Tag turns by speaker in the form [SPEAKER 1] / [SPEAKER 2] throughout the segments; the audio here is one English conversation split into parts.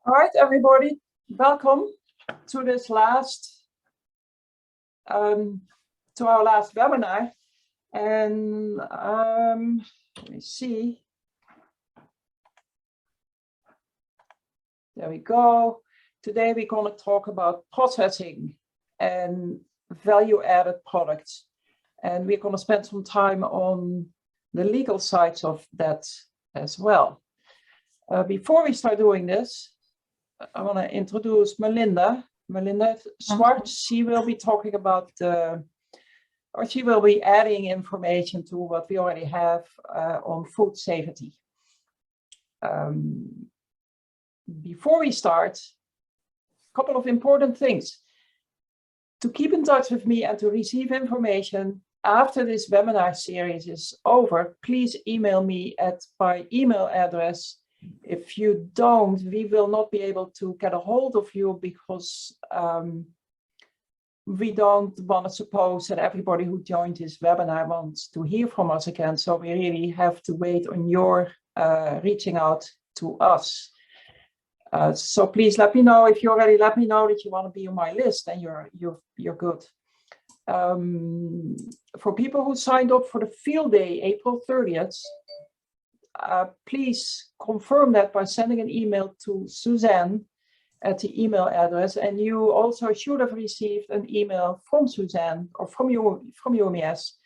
[SPEAKER 1] All right, everybody, welcome to this last, to our last webinar. And let me see. There we go. Today we're going to talk about processing and value-added products. And we're going to spend some time on the legal sides of that as well. Before we start doing this, I want to introduce Melinda Schwartz. She will be talking about, she will be adding information to what we already have on food safety. Before we start, a couple of important things. To keep in touch with me and to receive information after this webinar series is over, please email me at my email address. If you don't, we will not be able to get a hold of you because we don't want to suppose that everybody who joined this webinar wants to hear from us again. So we really have to wait on your reaching out to us. So please let me know. If you already let me know that you want to be on my list, then you're good. For people who signed up for the field day, April 30th, please confirm that by sending an email to Suzanne at the email address. And you also should have received an email from Suzanne or from UMES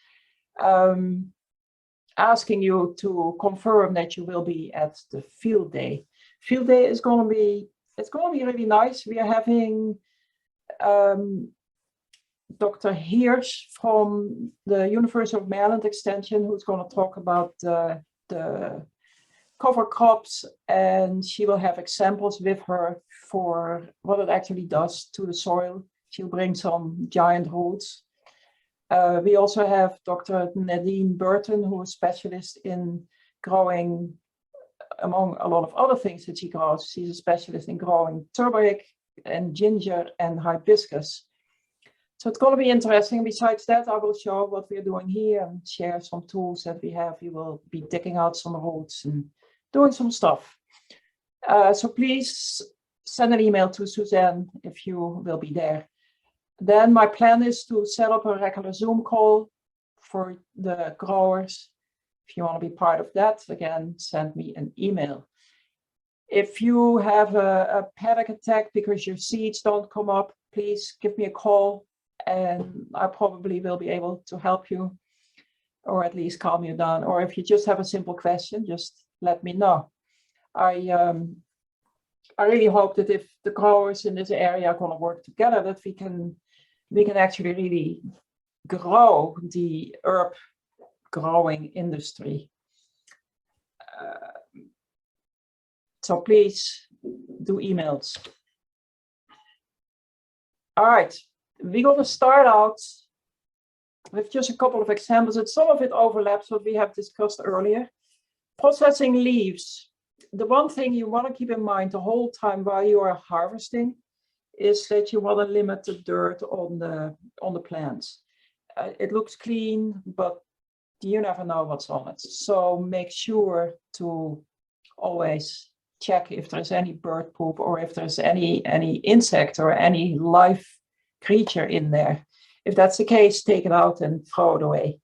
[SPEAKER 1] asking you to confirm that you will be at the field day. Field day is going to be, it's going to be really nice. We are having Dr. Hirsch from the University of Maryland Extension, who's going to talk about the cover crops, and she will have examples with her for what it actually does to the soil. She'll bring some giant roots. We also have Dr. Nadine Burton, who is a specialist in growing, among a lot of other things that she grows. She's a specialist in growing turmeric and ginger and hibiscus. So it's going to be interesting. Besides that, I will show what we're doing here and share some tools that we have. We will be digging out some roots and doing some stuff. So please send an email to Suzanne if you will be there. Then my plan is to set up a regular Zoom call for the growers. If you want to be part of that, again, send me an email. If you have a panic attack because your seeds don't come up, please give me a call and I probably will be able to help you or at least calm you down. Or if you just have a simple question, just let me know. I really hope that if the growers in this area are going to work together, that we can actually really grow the herb growing industry. So please do emails. All right, we're going to start out with just a couple of examples, and some of it overlaps what we have discussed earlier. Processing leaves. The one thing you want to keep in mind the whole time while you are harvesting is that you want to limit the dirt on the plants. It looks clean, but you never know what's on it. So make sure to always check if there's any bird poop or if there's any insect or any live creature in there. If that's the case, take it out and throw it away.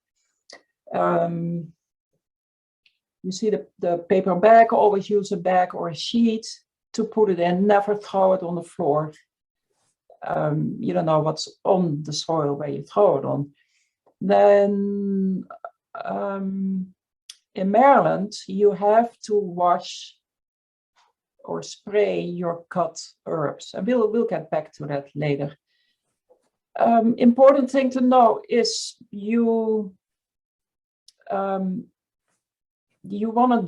[SPEAKER 1] You see the paper bag, always use a bag or a sheet to put it in, never throw it on the floor. You don't know what's on the soil where you throw it on. Then in Maryland, you have to wash or spray your cut herbs. And we'll get back to that later. Important thing to know is you want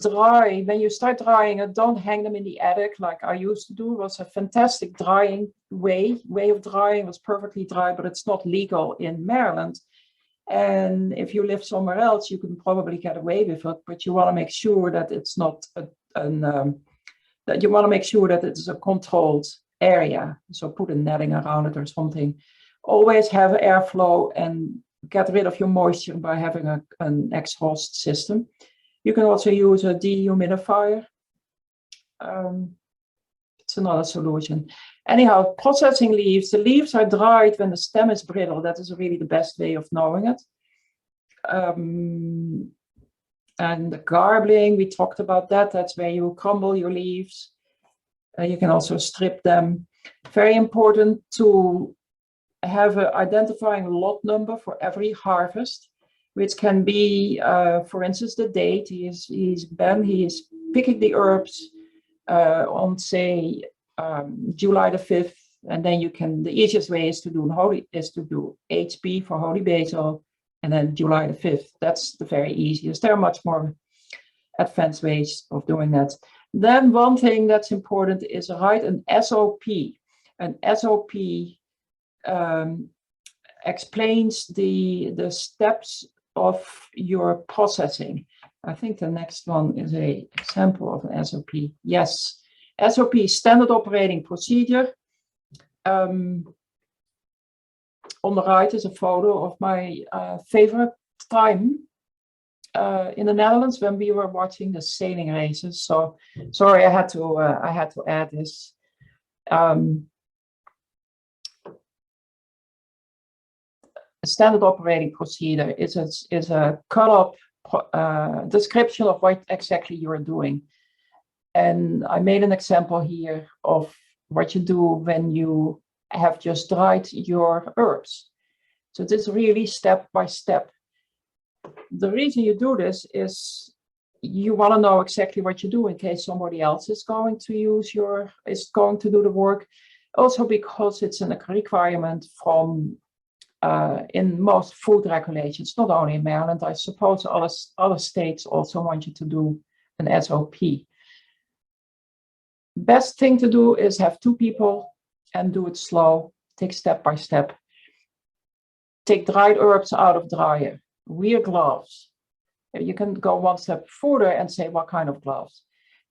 [SPEAKER 1] to dry. When you start drying it, don't hang them in the attic like I used to do. It was a fantastic drying way of drying. It was perfectly dry, but it's not legal in Maryland. And if you live somewhere else, you can probably get away with it, but you want to make sure that it's not that you want to make sure that it's a controlled area. So put a netting around it or something. Always have airflow and get rid of your moisture by having an exhaust system. You can also use a dehumidifier. It's another solution. Anyhow, processing leaves. The leaves are dried when the stem is brittle. That is really the best way of knowing it. And the garbling, we talked about that. That's where you crumble your leaves. You can also strip them. Very important to have an identifying lot number for every harvest, which can be, for instance, the date. He's picking the herbs on, say, July the 5th, and then you can, the easiest way is to do HB for holy basil, and then July the 5th. That's the very easiest. There are much more advanced ways of doing that. Then one thing that's important is write an SOP. An SOP explains the steps of your processing. I think the next one is an example of an SOP. Yes, SOP, standard operating procedure. On the right is a photo of my favorite time in the Netherlands when we were watching the sailing races. So sorry, I had to add this. Standard operating procedure is a cut-up description of what exactly you're doing. And I made an example here of what you do when you have just dried your herbs. So this is really step by step. The reason you do this is you want to know exactly what you do in case somebody else is going to do the work. Also because it's a requirement from in most food regulations, not only in Maryland. I suppose other states also want you to do an SOP. Best thing to do is have 2 people and do it slow. Take step by step. Take dried herbs out of dryer. Wear gloves. You can go one step further and say what kind of gloves.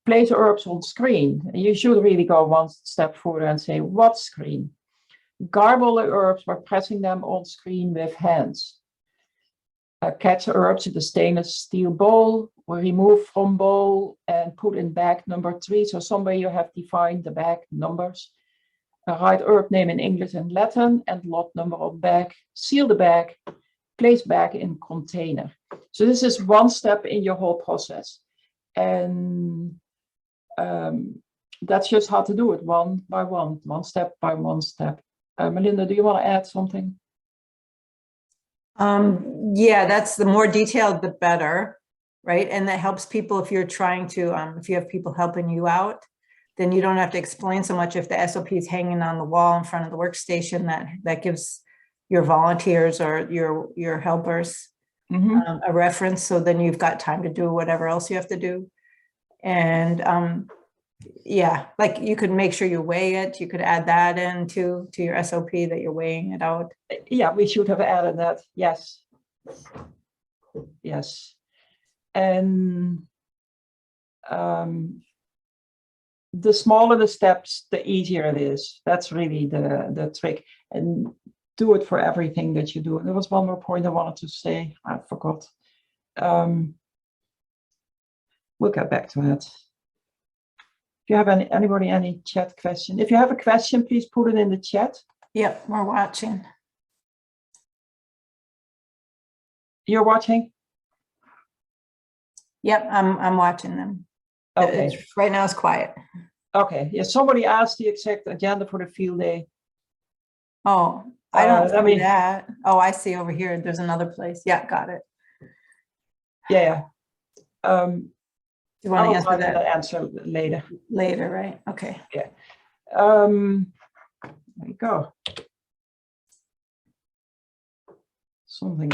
[SPEAKER 1] Place herbs on screen. You should really go one step further and say what screen. Garble the herbs by pressing them on screen with hands. Catch the herbs in the stainless steel bowl. Remove from bowl and put in bag number 3. So somewhere you have defined the bag numbers. Write herb name in English and Latin and lot number of bag. Seal the bag. Place bag in container. So this is one step in your whole process. And that's just how to do it, one by one step by one step. Melinda, do you want to add something?
[SPEAKER 2] Yeah, that's the more detailed, the better, right? And that helps people if you're trying to, if you have people helping you out, then you don't have to explain so much. If the SOP is hanging on the wall in front of the workstation, that gives your volunteers or your helpers a reference. So then you've got time to do whatever else you have to do. And yeah, like you could make sure you weigh it. You could add that into your SOP that you're weighing it out.
[SPEAKER 1] Yeah, we should have added that. Yes. Yes. And the smaller the steps, the easier it is. That's really the trick. And do it for everything that you do. And there was one more point I wanted to say. I forgot. We'll get back to that. If you have any chat question, if you have a question, please put it in the chat.
[SPEAKER 2] Yep, we're watching.
[SPEAKER 1] You're watching?
[SPEAKER 2] Yep, I'm watching them.
[SPEAKER 1] Okay.
[SPEAKER 2] Right now it's quiet.
[SPEAKER 1] Okay. Yeah, somebody asked the exact agenda for the field day.
[SPEAKER 2] Oh, I don't see that. Oh, I see over here. There's another place. Yeah, got it.
[SPEAKER 1] Yeah.
[SPEAKER 2] You want to answer that?
[SPEAKER 1] Answer later.
[SPEAKER 2] Later, right? Okay.
[SPEAKER 1] Yeah. There you go. Something.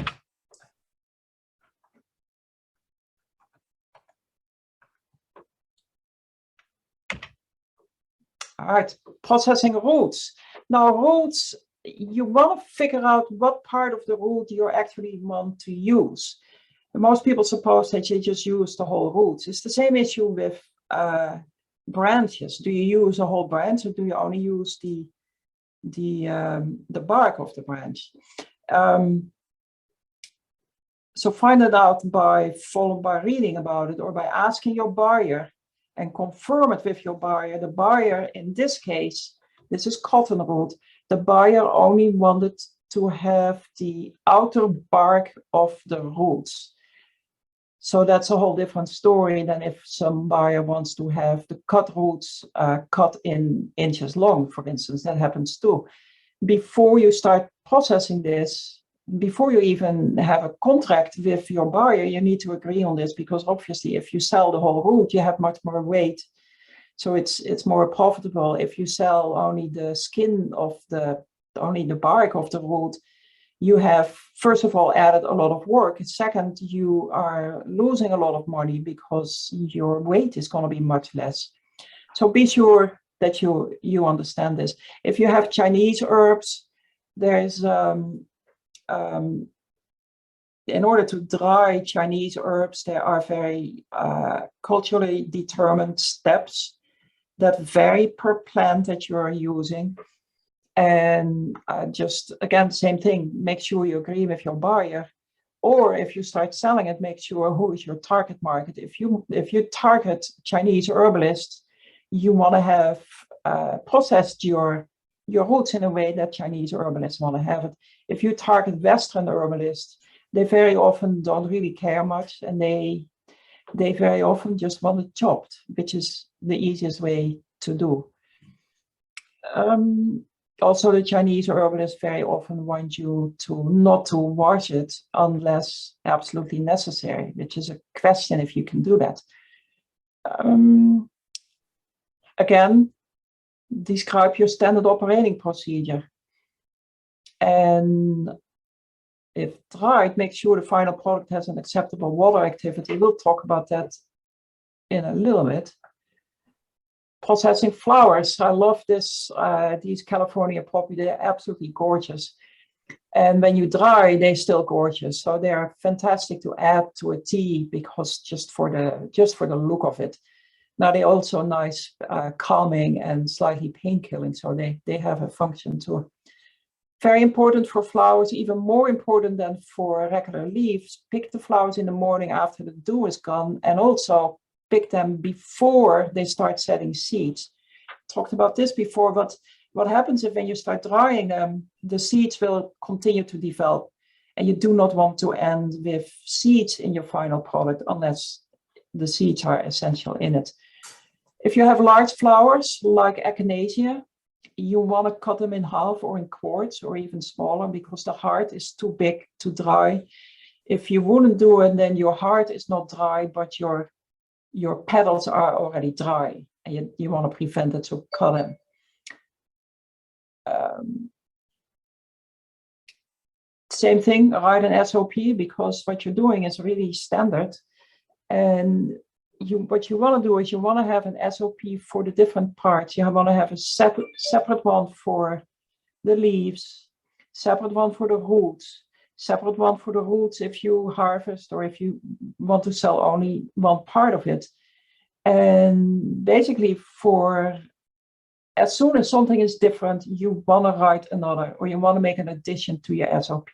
[SPEAKER 1] All right, processing roots. Now, roots, you want to figure out what part of the root you actually want to use. Most people suppose that you just use the whole roots. It's the same issue with branches. Do you use a whole branch, or do you only use the bark of the branch? So find it out by reading about it, or by asking your buyer and confirm it with your buyer. The buyer, in this case, this is cottonwood. The buyer only wanted to have the outer bark of the roots. So that's a whole different story than if some buyer wants to have the cut roots cut in inches long, for instance. That happens too. Before you start processing this, before you even have a contract with your buyer, you need to agree on this, because obviously if you sell the whole root, you have much more weight. So it's more profitable. If you sell only the skin of only the bark of the root, you have, first of all, added a lot of work. Second, you are losing a lot of money because your weight is going to be much less. So be sure that you understand this. If you have Chinese herbs, there's in order to dry Chinese herbs, there are very culturally determined steps that vary per plant that you are using. And just, again, same thing, make sure you agree with your buyer. Or if you start selling it, make sure who is your target market. If you target Chinese herbalists, you want to have processed your roots in a way that Chinese herbalists want to have it. If you target Western herbalists, they very often don't really care much, and they very often just want it chopped, which is the easiest way to do. Also, the Chinese herbalists very often want you not to wash it unless absolutely necessary, which is a question if you can do that. Again, describe your standard operating procedure. And if dried, make sure the final product has an acceptable water activity. We'll talk about that in a little bit. Processing flowers. I love this. These California poppy, they're absolutely gorgeous. And when you dry, they're still gorgeous. So they're fantastic to add to a tea, because just for the look of it. Now they're also nice, calming and slightly pain killing. So they have a function too. Very important for flowers, even more important than for regular leaves. Pick the flowers in the morning after the dew is gone, and also pick them before they start setting seeds. Talked about this before, but what happens if when you start drying them, the seeds will continue to develop, and you do not want to end with seeds in your final product unless the seeds are essential in it. If you have large flowers like echinacea, you want to cut them in half or in quarts or even smaller, because the heart is too big to dry. If you wouldn't do it, then your heart is not dry, but your petals are already dry, and you want to prevent it, so cut them. Same thing, write an SOP, because what you're doing is really standard. And what you want to do is you want to have an SOP for the different parts. You want to have a separate one for the leaves, separate one for the roots, separate one for the roots if you harvest or if you want to sell only one part of it. And basically, as soon as something is different, you want to write another, or you want to make an addition to your SOP.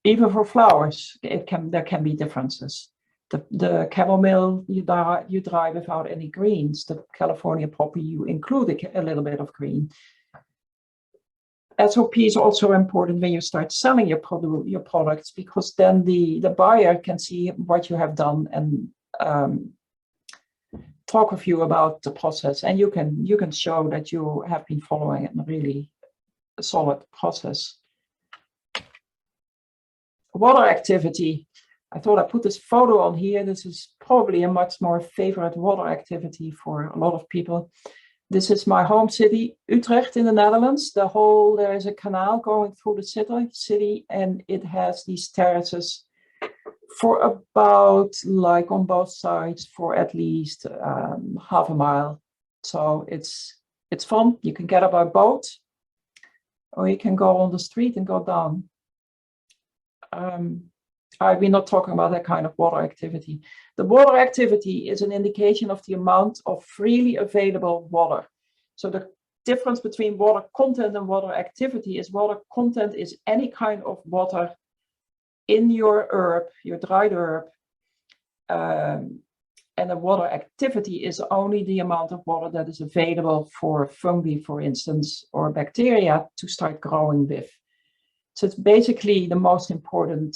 [SPEAKER 1] Even for flowers, there can be differences. The chamomile you dry without any greens. The California poppy, you include a little bit of green. SOP is also important when you start selling your products, because then the buyer can see what you have done and talk with you about the process, and you can show that you have been following a really solid process. Water activity. I thought I put this photo on here. This is probably a much more favorite water activity for a lot of people. This is my home city, Utrecht in the Netherlands. There is a canal going through the city, and it has these terraces for about, like on both sides, for at least half a mile. So it's fun. You can get up by boat, or you can go on the street and go down. We're not talking about that kind of water activity. The water activity is an indication of the amount of freely available water. So the difference between water content and water activity is water content is any kind of water in your herb, your dried herb, and the water activity is only the amount of water that is available for fungi, for instance, or bacteria to start growing with. So it's basically the most important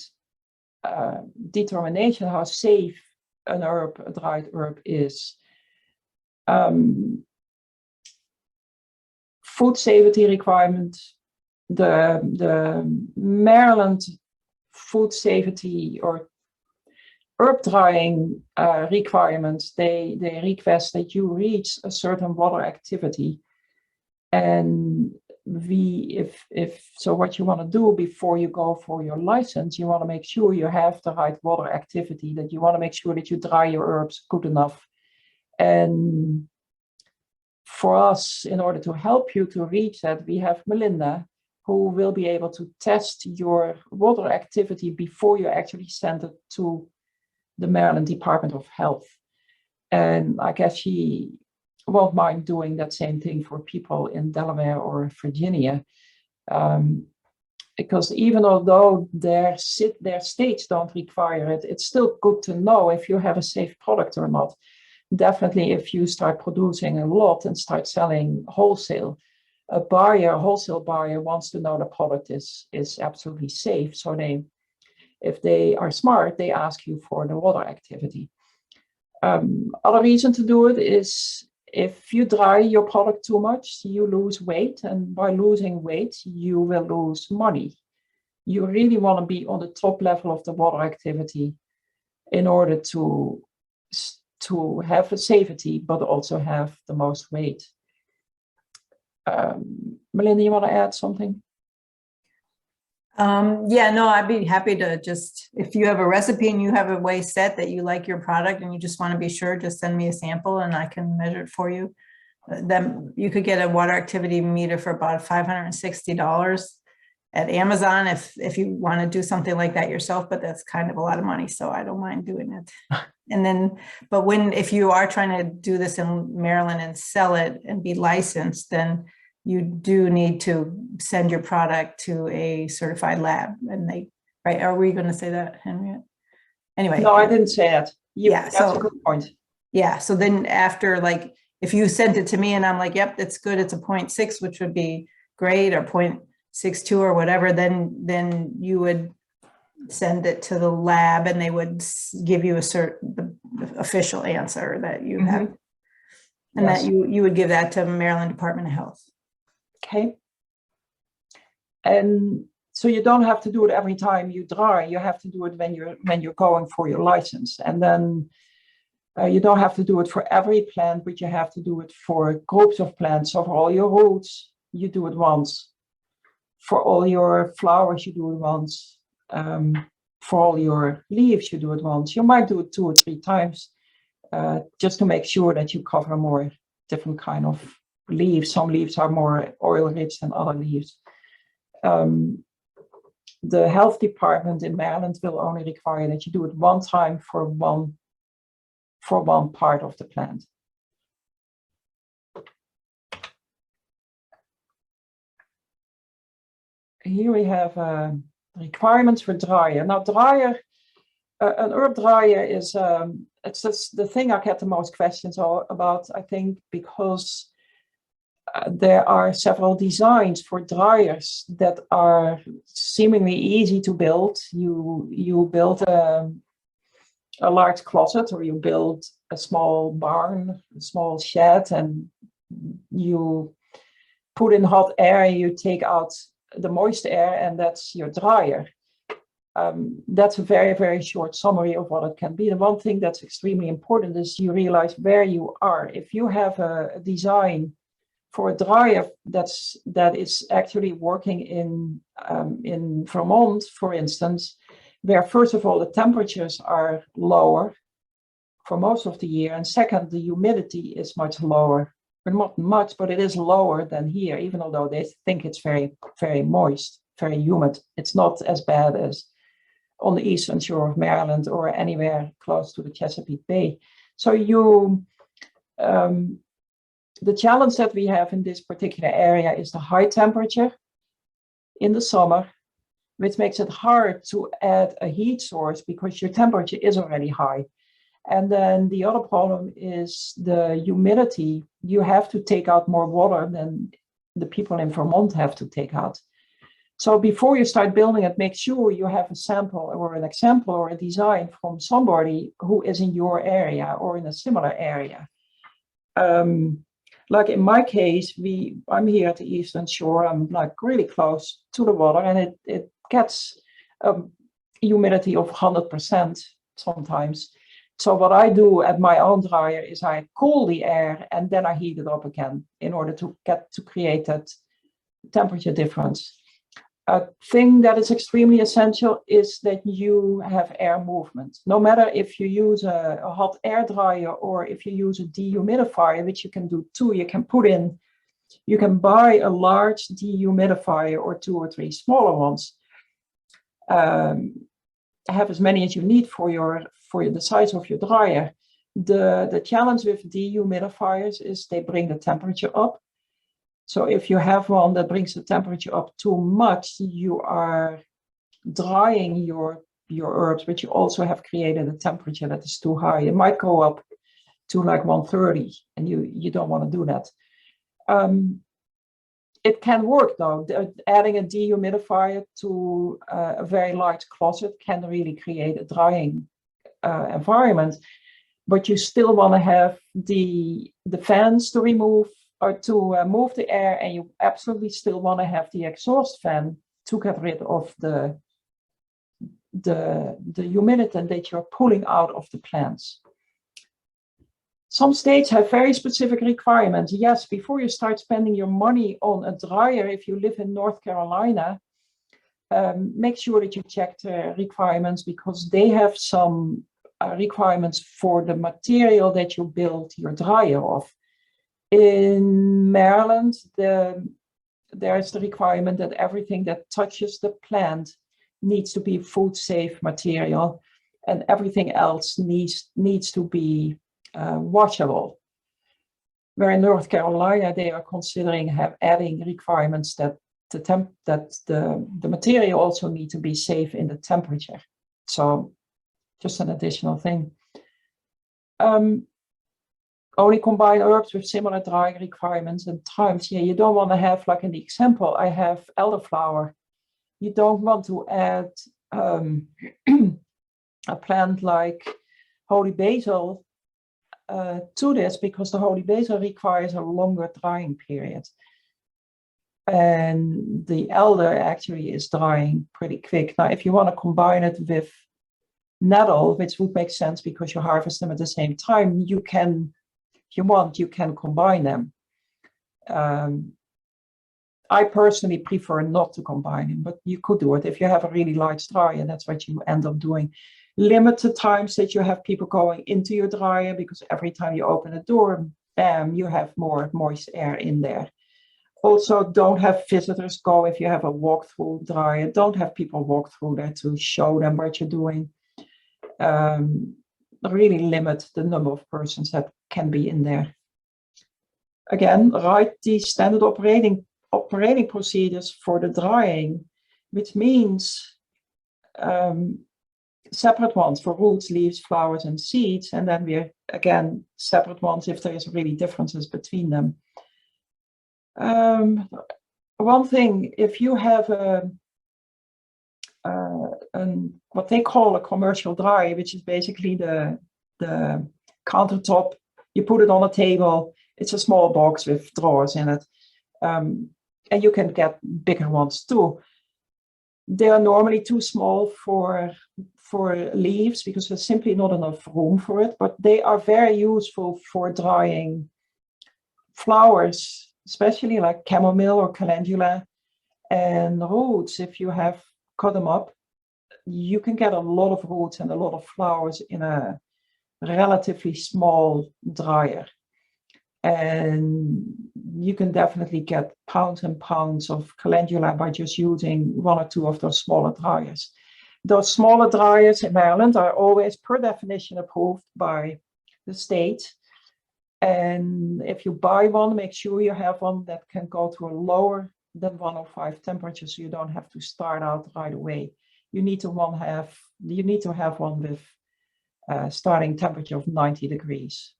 [SPEAKER 1] determination how safe an herb, a dried herb, is. Food safety requirement, the Maryland food safety or herb drying requirements, they request that you reach a certain water activity. And so what you want to do before you go for your license, you want to make sure you have the right water activity, that you want to make sure that you dry your herbs good enough. And for us, in order to help you to reach that, we have Melinda, who will be able to test your water activity before you actually send it to the Maryland Department of Health. And I guess she won't mind doing that same thing for people in Delaware or Virginia. Because even although their states don't require it, it's still good to know if you have a safe product or not. Definitely if you start producing a lot and start selling wholesale, a wholesale buyer wants to know the product is absolutely safe. So if they are smart, they ask you for the water activity. Other reason to do it is if you dry your product too much, you lose weight. And by losing weight, you will lose money. You really want to be on the top level of the water activity in order to have a safety, but also have the most weight. Melinda, you want to add something?
[SPEAKER 2] Yeah, no, I'd be happy to just, if you have a recipe and you have a way set that you like your product and you just want to be sure, just send me a sample and I can measure it for you. Then you could get a water activity meter for about $560 at Amazon if you want to do something like that yourself, but that's kind of a lot of money, so I don't mind doing it. And then, but if you are trying to do this in Maryland and sell it and be licensed, then you do need to send your product to a certified lab. And right? Are we going to say that, Henriette? Anyway.
[SPEAKER 1] No, I didn't say that. That's a good point.
[SPEAKER 2] Yeah. So then after, like, if you sent it to me and I'm like, yep, it's good, it's a 0.6, which would be great, or 0.62 or whatever, then you would send it to the lab and they would give you the official answer that you have. And yes, that you would give that to Maryland Department of Health.
[SPEAKER 1] Okay. And so you don't have to do it every time you dry. You have to do it when you're going for your license. And then you don't have to do it for every plant, but you have to do it for groups of plants. So for all your roots, you do it once. For all your flowers, you do it once. For all your leaves, you do it once. You might do it 2 or 3 times, just to make sure that you cover more different kind of leaves. Some leaves are more oil rich than other leaves. The health department in Maryland will only require that you do it 1 time for one part of the plant. Here we have requirements for dryer. Now, an herb dryer is it's just the thing I get the most questions about, I think, because there are several designs for dryers that are seemingly easy to build. You build a large closet, or you build a small barn, a small shed, and you put in hot air, you take out the moist air, and that's your dryer. That's a very, very short summary of what it can be. The one thing that's extremely important is you realize where you are. If you have a design for a dryer that is actually working in Vermont, for instance, where first of all the temperatures are lower for most of the year, and second, the humidity is much lower. Not much, but it is lower than here, even although they think it's very, very moist, very humid. It's not as bad as on the eastern shore of Maryland or anywhere close to the Chesapeake Bay. So the challenge that we have in this particular area is the high temperature in the summer, which makes it hard to add a heat source because your temperature is already high. And then the other problem is the humidity. You have to take out more water than the people in Vermont have to take out. So before you start building it, make sure you have a sample or an example or a design from somebody who is in your area or in a similar area. Like in my case, I'm here at the Eastern Shore. I'm like really close to the water, and it gets humidity of 100% sometimes. So what I do at my own dryer is I cool the air and then I heat it up again in order to create that temperature difference. A thing that is extremely essential is that you have air movement. No matter if you use a hot air dryer or if you use a dehumidifier, which you can do too, you can buy a large dehumidifier or 2 or 3 smaller ones. Have as many as you need for the size of your dryer. The challenge with dehumidifiers is they bring the temperature up. So if you have one that brings the temperature up too much, you are drying your herbs, but you also have created a temperature that is too high. It might go up to like 130, and you don't want to do that. It can work though. Adding a dehumidifier to a very large closet can really create a drying environment, but you still want to have the fans to remove or to move the air, and you absolutely still want to have the exhaust fan to get rid of the humidity that you're pulling out of the plants. Some states have very specific requirements. Yes, before you start spending your money on a dryer, if you live in North Carolina, make sure that you check the requirements, because they have some requirements for the material that you build your dryer of. In Maryland, there is the requirement that everything that touches the plant needs to be food safe material, and everything else needs to be washable. Where in North Carolina, they are considering adding requirements that the material also need to be safe in the temperature. So just an additional thing. Only combine herbs with similar drying requirements and times. Yeah, you don't want to have, like in the example, I have elderflower. You don't want to add a plant like holy basil to this, because the holy basil requires a longer drying period. And the elder actually is drying pretty quick. Now, if you want to combine it with nettle, which would make sense because you harvest them at the same time, you can, if you want, you can combine them. I personally prefer not to combine them, but you could do it if you have a really large dryer. That's what you end up doing. Limit the times that you have people going into your dryer, because every time you open a door, bam, you have more moist air in there. Also, don't have visitors go if you have a walk-through dryer. Don't have people walk through there to show them what you're doing. Really limit the number of persons that can be in there. Again, write the standard operating procedures for the drying, which means separate ones for roots, leaves, flowers, and seeds, and then we're again separate ones if there is really differences between them. One thing, if you have what they call a commercial dryer, which is basically the countertop, you put it on a table. It's a small box with drawers in it, and you can get bigger ones too. They are normally too small for leaves because there's simply not enough room for it, but they are very useful for drying flowers, especially like chamomile or calendula, and roots. If you have cut them up, you can get a lot of roots and a lot of flowers in a relatively small dryer. And you can definitely get pounds and pounds of calendula by just using 1 or 2 of those smaller dryers. Those smaller dryers in Maryland are always, per definition, approved by the state. And if you buy one, make sure you have one that can go to a lower than 105 temperature, so you don't have to start out right away. You need to have one with starting temperature of 90 degrees.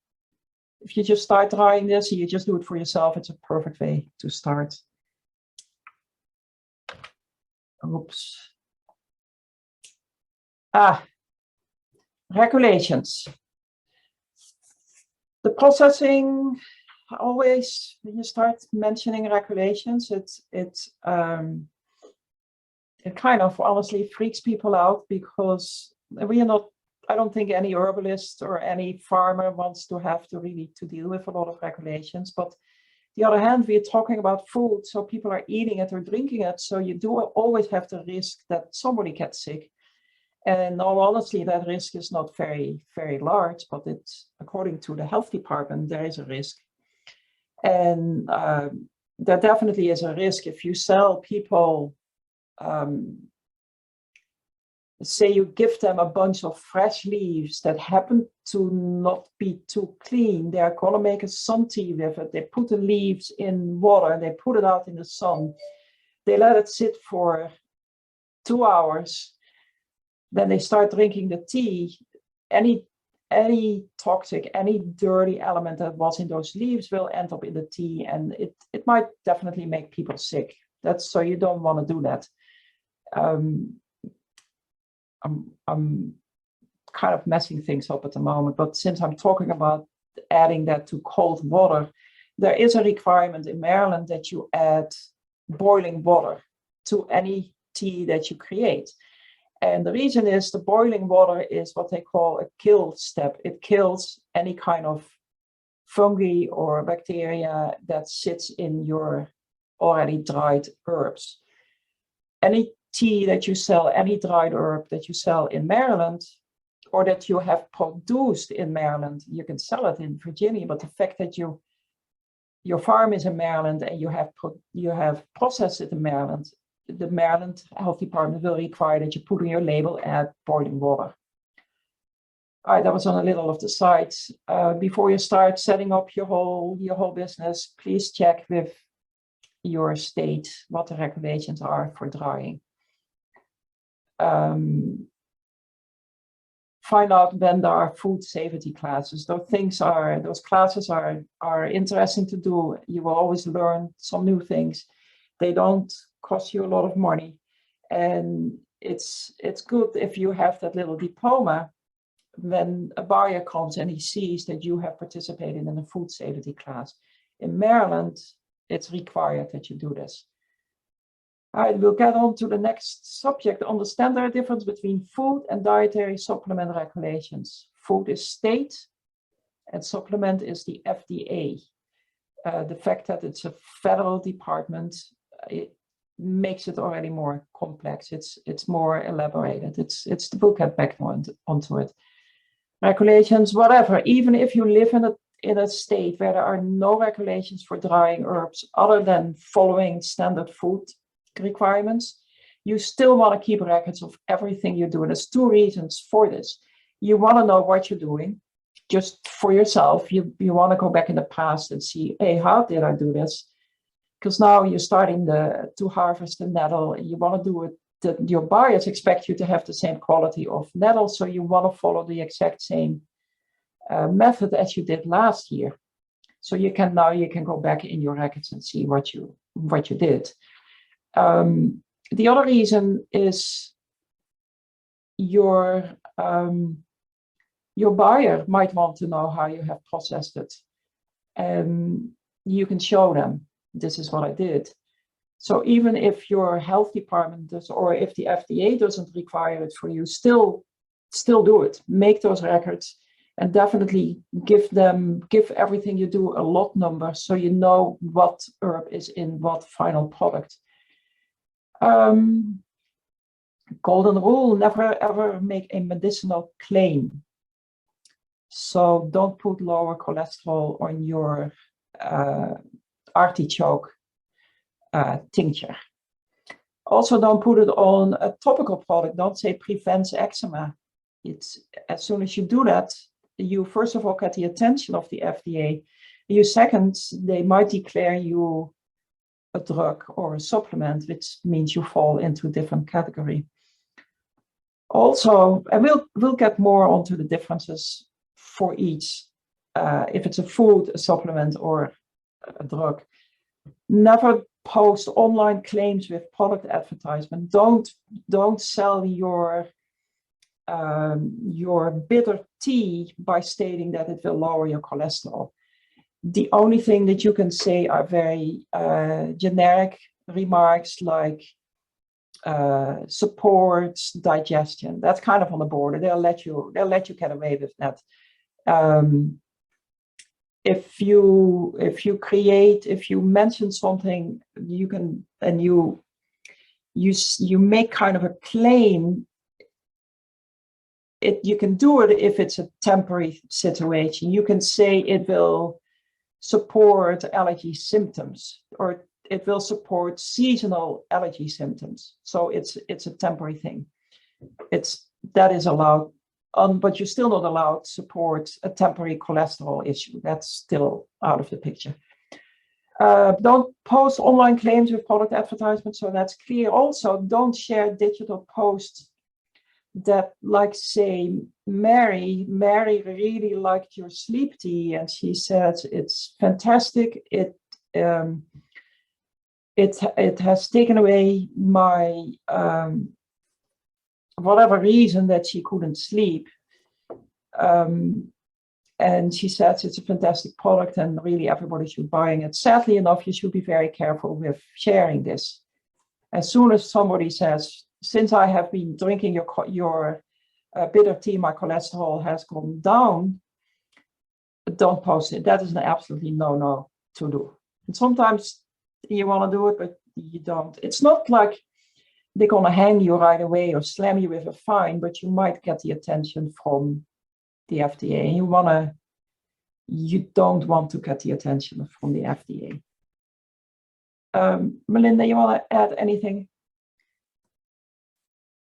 [SPEAKER 1] If you just start drying this, you just do it for yourself, it's a perfect way to start. Oops. Regulations. The processing, always when you start mentioning regulations, it kind of honestly freaks people out, because we are not, I don't think any herbalist or any farmer wants to have to really to deal with a lot of regulations. But the other hand, we're talking about food, so people are eating it or drinking it, so you do always have the risk that somebody gets sick. And all honestly, that risk is not very, very large, but it's, according to the health department, there is a risk. And there definitely is a risk if you sell people, say you give them a bunch of fresh leaves that happen to not be too clean, they're gonna make a sun tea with it. They put the leaves in water, they put it out in the sun, they let it sit for 2 hours, then they start drinking the tea. Any toxic, any dirty element that was in those leaves will end up in the tea, and it might definitely make people sick. That's, so you don't want to do that. I'm kind of messing things up at the moment, but since I'm talking about adding that to cold water, there is a requirement in Maryland that you add boiling water to any tea that you create. And the reason is the boiling water is what they call a kill step. It kills any kind of fungi or bacteria that sits in your already dried herbs. Any tea that you sell, any dried herb that you sell in Maryland, or that you have produced in Maryland, you can sell it in Virginia, but the fact that your farm is in Maryland and you have processed it in Maryland, the Maryland Health Department will require that you put on your label add boiling water. All right, that was on a little of the sides. Before you start setting up your whole business, please check with your state what the regulations are for drying. Find out when there are food safety classes. Those classes are interesting to do. You will always learn some new things. They don't cost you a lot of money, and it's good if you have that little diploma. When a buyer comes and he sees that you have participated in a food safety class. In Maryland, it's required that you do this. All right, we'll get on to the next subject. Understand the difference between food and dietary supplement regulations. Food is state and supplement is the FDA. The fact that it's a federal department, it makes it already more complex. It's more elaborated. It's the book had back onto it. Regulations, whatever, even if you live in a state where there are no regulations for drying herbs other than following standard food requirements, you still want to keep records of everything you do. And there's two reasons for this. You want to know what you're doing just for yourself. You want to go back in the past and see, hey, how did I do this? Because now you're starting to harvest the nettle. You want to do it. Your buyers expect you to have the same quality of nettle, so you want to follow the exact same method as you did last year. So you can go back in your records and see what you did. The other reason is your buyer might want to know how you have processed it, and you can show them, this is what I did. So even if your health department does, or if the FDA doesn't require it for you, still do it. Make those records, and definitely give everything you do a lot number so you know what herb is in what final product. Golden rule: never ever make a medicinal claim. So don't put lower cholesterol on your artichoke tincture. Also, don't put it on a topical product. Don't say prevents eczema. It's, as soon as you do that, you first of all get the attention of the FDA. You second, they might declare you a drug or a supplement, which means you fall into a different category. Also, and we'll get more onto the differences for each, if it's a food, a supplement, or a drug. Never post online claims with product advertisement. Don't sell your bitter tea by stating that it will lower your cholesterol. The only thing that you can say are very generic remarks like supports digestion. That's kind of on the border. They'll let you get away with that. If you mention something, you can, and you make kind of a claim. You can do it if it's a temporary situation. You can say it will support allergy symptoms, or it will support seasonal allergy symptoms. So it's a temporary thing. That is allowed, but you're still not allowed to support a temporary cholesterol issue. That's still out of the picture. Don't post online claims with product advertisements, so that's clear. Also, don't share digital posts that, like, say, Mary really liked your sleep tea, and she said it's fantastic. It has taken away my whatever reason that she couldn't sleep. And she says it's a fantastic product and really everybody should be buying it. Sadly enough, you should be very careful with sharing this. As soon as somebody says, since I have been drinking your bitter tea, my cholesterol has gone down, don't post it. That is an absolutely no to do. And sometimes you want to do it, but you don't. It's not like they're going to hang you right away or slam you with a fine, but you might get the attention from the FDA. You don't want to get the attention from the FDA. Melinda, you want to add anything?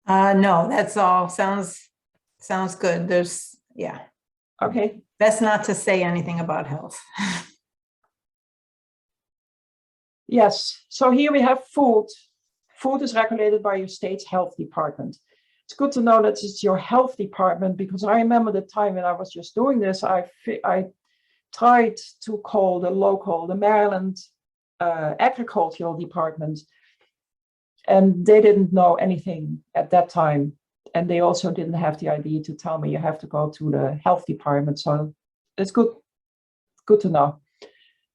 [SPEAKER 2] No, that's all. Sounds good. Okay. Best not to say anything about health.
[SPEAKER 1] Yes. So here we have food. Food is regulated by your state's health department. It's good to know that it's your health department, because I remember the time when I was just doing this, I tried to call the Maryland agricultural department, and they didn't know anything at that time. And they also didn't have the idea to tell me you have to go to the health department. So it's good to know.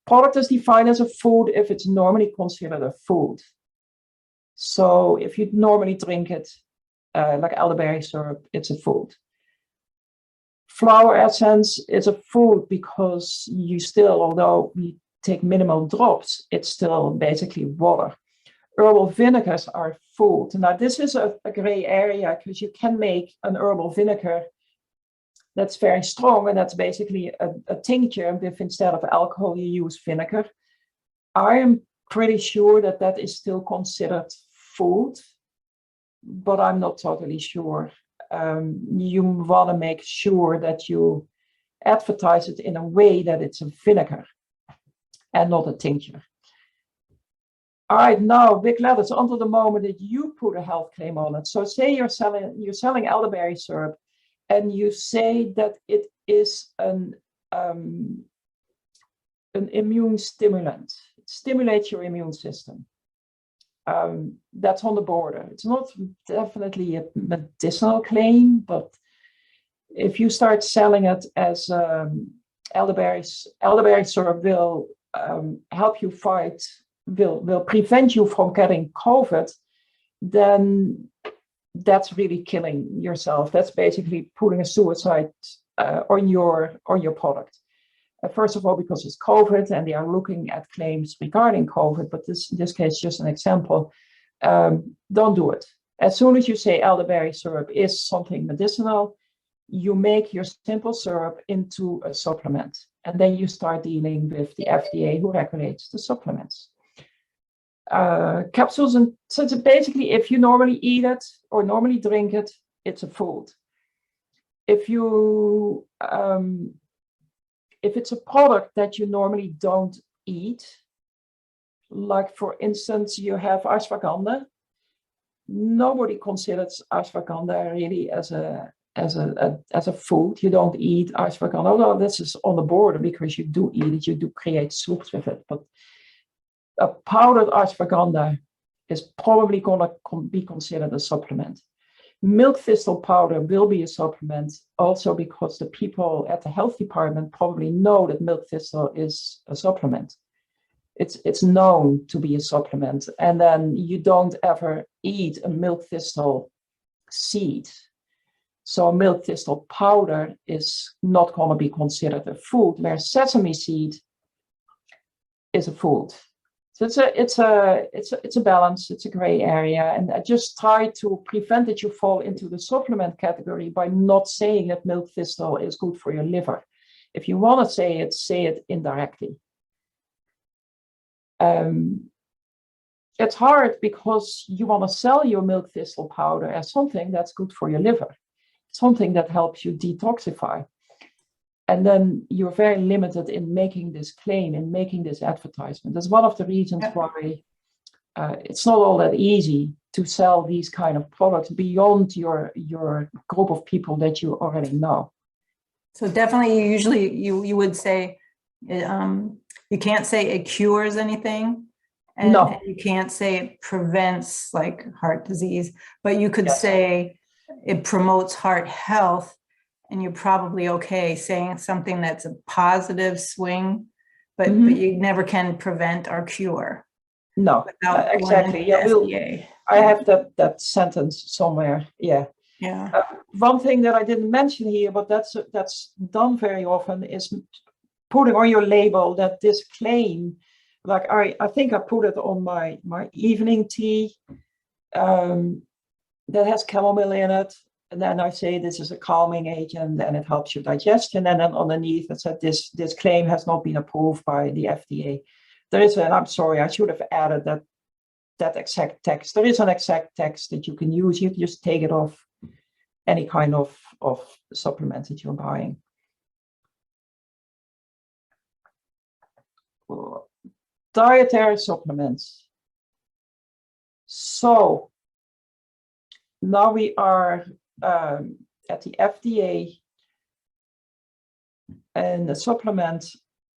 [SPEAKER 1] Product is defined as a food if it's normally considered a food. So if you normally drink it, like elderberry syrup, it's a food. Flower essence is a food because you still, although we take minimal drops, it's still basically water. Herbal vinegars are food. Now, this is a gray area because you can make an herbal vinegar that's very strong, and that's basically a tincture with, instead of alcohol, you use vinegar. I am pretty sure that is still considered food, but I'm not totally sure. You want to make sure that you advertise it in a way that it's a vinegar and not a tincture. All right, now big letters until the moment that you put a health claim on it. So say you're selling elderberry syrup, and you say that it is an immune stimulant. It stimulates your immune system. That's on the border. It's not definitely a medicinal claim, but if you start selling it as elderberry syrup will help you fight, will prevent you from getting COVID, then that's really killing yourself. That's basically putting a suicide on your product. First of all, because it's COVID and they are looking at claims regarding COVID, but in this case, just an example. Don't do it. As soon as you say elderberry syrup is something medicinal, you make your simple syrup into a supplement. And then you start dealing with the FDA, who regulates the supplements. Capsules, and so it's basically, if you normally eat it or normally drink it, it's a food. If it's a product that you normally don't eat, like for instance, you have ashwagandha, nobody considers ashwagandha really as a food. You don't eat ashwagandha, although this is on the border because you do eat it, you do create soups with it. But a powdered ashwagandha is probably going to be considered a supplement. Milk thistle powder will be a supplement also because the people at the health department probably know that milk thistle is a supplement. It's known to be a supplement. And then you don't ever eat a milk thistle seed. So milk thistle powder is not going to be considered a food, where sesame seed is a food. So it's a balance. It's a gray area, and I just try to prevent that you fall into the supplement category by not saying that milk thistle is good for your liver. If you want to say it indirectly. It's hard because you want to sell your milk thistle powder as something that's good for your liver, something that helps you detoxify. And then you're very limited in making this claim, in making this advertisement. That's one of the reasons why it's not all that easy to sell these kind of products beyond your group of people that you already know.
[SPEAKER 2] So definitely, usually you would say, you can't say it cures anything, and,
[SPEAKER 1] No.
[SPEAKER 2] and you can't say it prevents like heart disease, but you could
[SPEAKER 1] Yes.
[SPEAKER 2] say it promotes heart health. And you're probably okay saying something that's a positive swing, but you never can prevent or cure.
[SPEAKER 1] No, exactly. Yeah, I have that sentence somewhere. Yeah.
[SPEAKER 2] Yeah.
[SPEAKER 1] One thing that I didn't mention here, but that's done very often, is putting on your label that this claim, like I think I put it on my evening tea that has chamomile in it. And then I say this is a calming agent and it helps your digestion. And then underneath it said this claim has not been approved by the FDA. There is and I'm sorry, I should have added that exact text. There is an exact text that you can use. You just take it off any kind of supplement that you're buying. Dietary supplements. So now we are at the FDA, and the supplement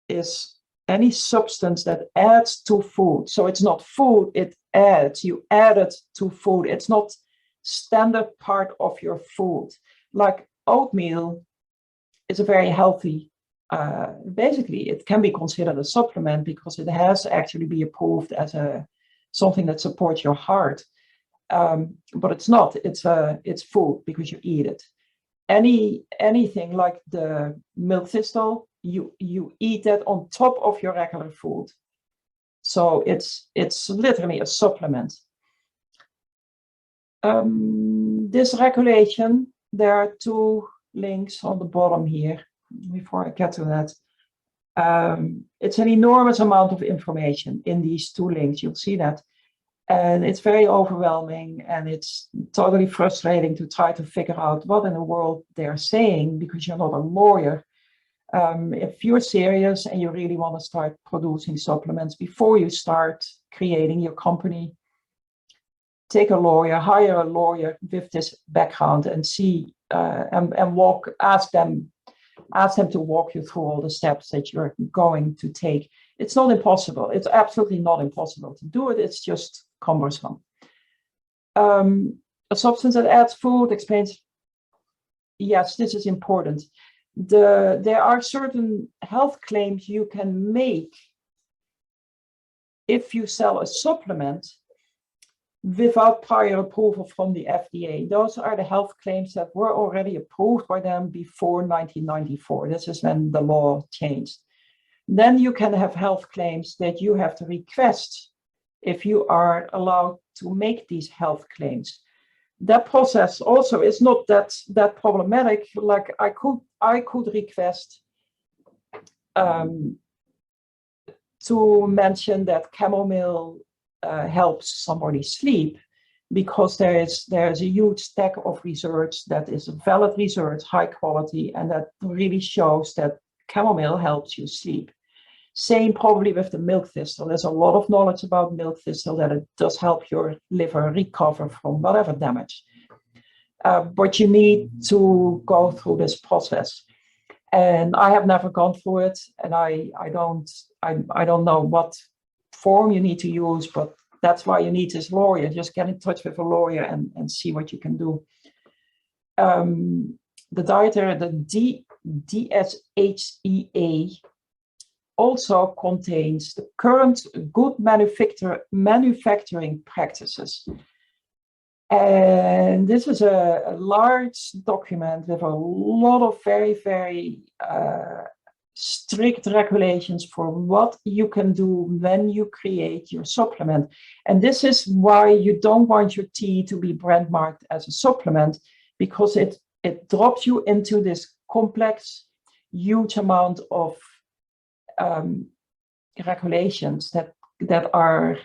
[SPEAKER 1] is any substance that adds to food. So it's not food, it adds. You add it to food. It's not standard part of your food. Like oatmeal is a very healthy, basically it can be considered a supplement because it has actually been approved as something that supports your heart. But it's not. It's food because you eat it. Anything like the milk thistle, you eat that on top of your regular food. So it's literally a supplement. This regulation, there are two links on the bottom here. Before I get to that, it's an enormous amount of information in these two links. You'll see that. And it's very overwhelming, and it's totally frustrating to try to figure out what in the world they're saying because you're not a lawyer. If you're serious and you really want to start producing supplements before you start creating your company, take a lawyer, hire a lawyer with this background and see and ask them to walk you through all the steps that you're going to take. It's not impossible. It's absolutely not impossible to do it. It's just cumbersome. A substance that adds food explains, yes, this is important. There are certain health claims you can make if you sell a supplement without prior approval from the FDA. Those are the health claims that were already approved by them before 1994. This is when the law changed. Then you can have health claims that you have to request if you are allowed to make these health claims. That process also is not that problematic. Like I could request to mention that chamomile helps somebody sleep, because there is a huge stack of research that is valid research, high quality, and that really shows that chamomile helps you sleep. Same probably with the milk thistle. There's a lot of knowledge about milk thistle that it does help your liver recover from whatever damage. But you need to go through this process. And I have never gone through it, and I don't know what form you need to use, but that's why you need this lawyer. Just get in touch with a lawyer and see what you can do. The dietary, the DSHEA also contains the current good manufacturing practices. And this is a large document with a lot of very, very strict regulations for what you can do when you create your supplement. And this is why you don't want your tea to be brand marked as a supplement, because it drops you into this complex, huge amount of regulations that are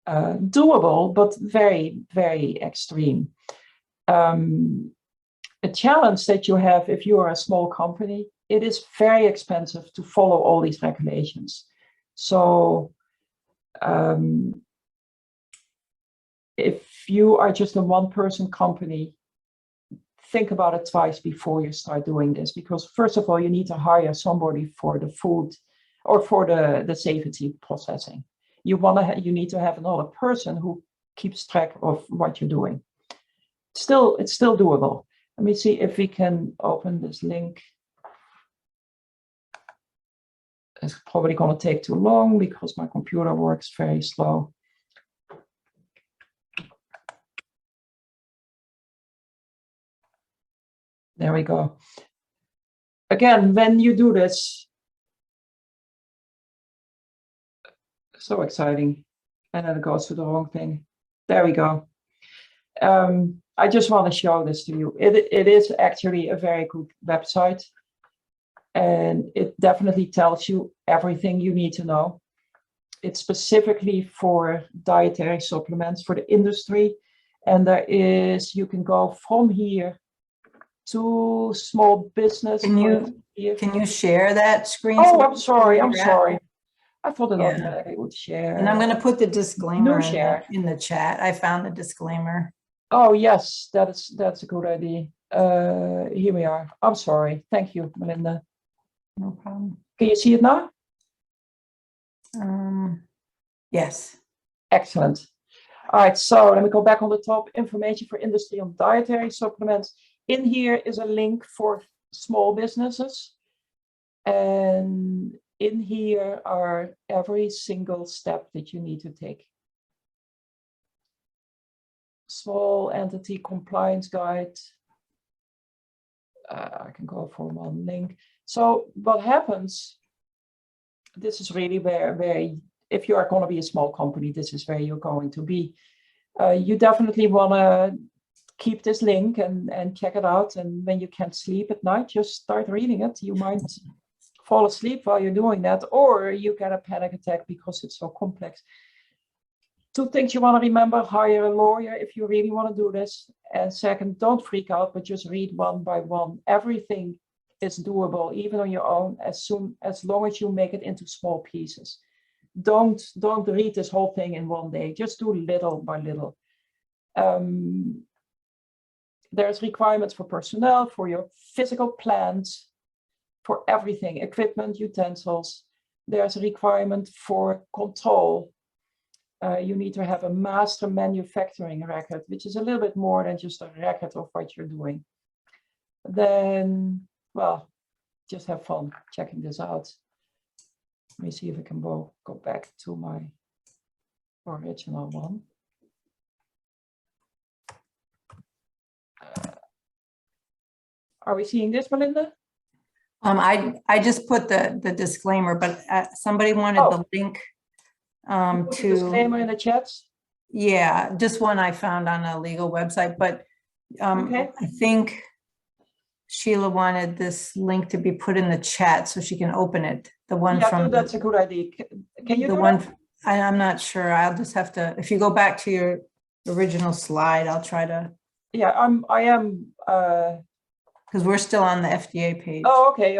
[SPEAKER 1] doable, but very, very extreme. A challenge that you have if you are a small company, it is very expensive to follow all these regulations. So if you are just a one-person company, think about it twice before you start doing this, because first of all, you need to hire somebody for the food or for the safety processing. You need to have another person who keeps track of what you're doing. It's still doable. Let me see if we can open this link. It's probably going to take too long because my computer works very slow. There we go. Again, when you do this, so exciting, and then it goes to the wrong thing. There we go. I just want to show this to you. It is actually a very good website, and it definitely tells you everything you need to know. It's specifically for dietary supplements for the industry, and you can go from here to small business.
[SPEAKER 2] Can you share that screen?
[SPEAKER 1] Oh, I'm sorry. I thought it automatically would share.
[SPEAKER 2] And I'm going to put the disclaimer in the chat. I found the disclaimer.
[SPEAKER 1] Oh, yes, that's a good idea. Here we are. I'm sorry. Thank you, Melinda.
[SPEAKER 2] No problem.
[SPEAKER 1] Can you see it now?
[SPEAKER 2] Yes.
[SPEAKER 1] Excellent. All right, so let me go back on the top. Information for industry on dietary supplements. In here is a link for small businesses. And in here are every single step that you need to take. Small entity compliance guide. I can go for one link. So what happens, this is really where if you are going to be a small company, this is where you're going to be. You definitely want to keep this link and check it out. And when you can't sleep at night, just start reading it. You might fall asleep while you're doing that, or you get a panic attack because it's so complex. 2 things you want to remember: hire a lawyer if you really want to do this. And second, don't freak out, but just read one by one. Everything is doable, even on your own, as long as you make it into small pieces. Don't read this whole thing in one day. Just do little by little. There's requirements for personnel, for your physical plants, for everything, equipment, utensils. There's a requirement for control. You need to have a master manufacturing record, which is a little bit more than just a record of what you're doing. Then, well, just have fun checking this out. Let me see if I can go back to my original one. Are we seeing this, Melinda?
[SPEAKER 2] I just put the disclaimer, but somebody wanted the link to
[SPEAKER 1] disclaimer in the chats.
[SPEAKER 2] Yeah, just one I found on a legal website, but
[SPEAKER 1] Okay.
[SPEAKER 2] I think Sheila wanted this link to be put in the chat so she can open it. The one from
[SPEAKER 1] that's a good idea. Can you
[SPEAKER 2] the
[SPEAKER 1] do
[SPEAKER 2] one
[SPEAKER 1] that?
[SPEAKER 2] I'm not sure. I'll just have to, if you go back to your original slide, I'll try to.
[SPEAKER 1] Yeah, I am
[SPEAKER 2] because we're still on the FDA page.
[SPEAKER 1] Oh, okay.